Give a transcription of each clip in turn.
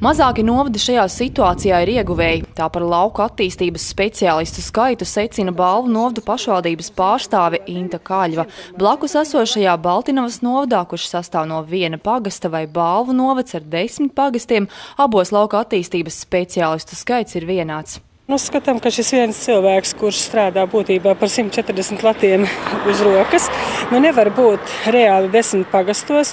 Mazāki novadi šajā situācijā ir ieguvēji. Tā par lauku attīstības speciālistu skaitu secina Balvu novadu pašvaldības pārstāve Inta Kaļva. Blakus esošajā Baltinavas novadā, kurš sastāv no viena pagasta, vai Balvu novads ar 10 pagastiem, abos lauku attīstības speciālistu skaits ir vienāds. Uzskatām, ka šis viens cilvēks, kurš strādā būtībā par 140 latiem uz rokas, nevar būt reāli 10 pagastos,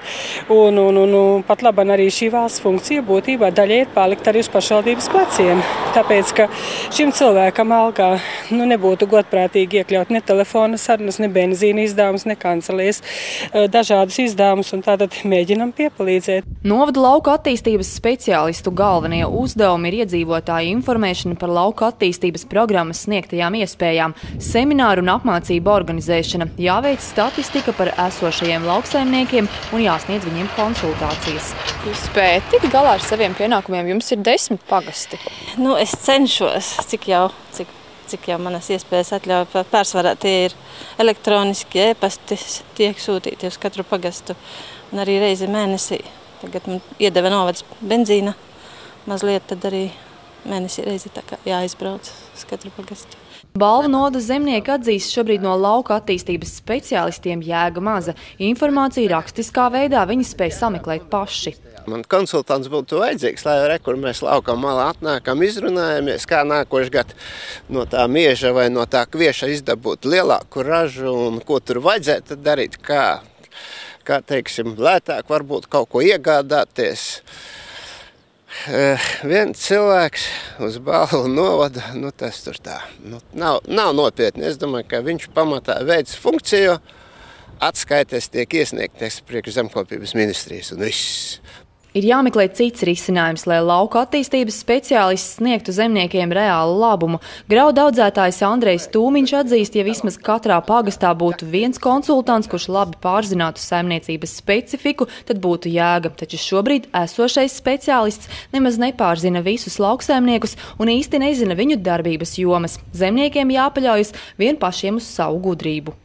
un pat labam arī šī valsts funkcija būtībā daļai ir palikt arī uz pašvaldības pleciem. Tāpēc, ka šim cilvēkam algā nebūtu godprātīgi iekļaut ne telefona sarunas, ne benzīna izdevumus, ne kancelēs, dažādus izdevumus, un tātad mēģinam piepalīdzēt. Novada lauku attīstības speciālistu galvenie uzdevumi ir iedzīvotāju informēšana par lauku attīstības programmas sniegtajām iespējām, semināru un apmācību organizēšana, jāveic statistika par esošajiem lauksaimniekiem un jāsniedz viņiem konsultācijas. Jūs spējat tikt galā ar saviem pienākumiem, jums ir 10 pagasti. Es cenšos, cik jau manas iespējas atļauj. Pārsvarā tie ir elektroniski e-pasti, tiek sūtīti uz katru pagastu un arī reizi mēnesī. Tagad man iedeva novads benzīna mazliet, tad arī mēnesī reizi tā kā jāizbrauc uz katru pagastu. Balvu novada zemnieki atzīst šobrīd no lauka attīstības speciālistiem jēga maza. Informāciju rakstiskā veidā viņi spēj sameklēt paši. Man konsultants būtu vajadzīgs, lai kur mēs laukā malā atnākam, izrunājamies, kā nākošu gadu no tā mieža vai no tā kvieša izdabūt lielāku ražu un ko tur vajadzētu darīt, kā teiksim, lētāk varbūt kaut ko iegādāties. Viens cilvēks uz Balvu novada, tas tur tā, nav nopietni. Es domāju, ka viņš pamatā veids funkciju, atskaites tiek iesniegtas priekš zemkopības ministrijas un viss. Ir jāmeklē cits risinājums, lai lauku attīstības speciālists sniegtu zemniekiem reālu labumu. Graudu audzētājs Andrejs Tūmiņš atzīst, ja vismaz katrā pagastā būtu viens konsultants, kurš labi pārzinātu saimniecības specifiku, tad būtu jēga. Taču šobrīd esošais speciālists nemaz nepārzina visus lauksaimniekus un īsti nezina viņu darbības jomas. Zemniekiem jāpaļaujas vien pašiem uz savu gudrību.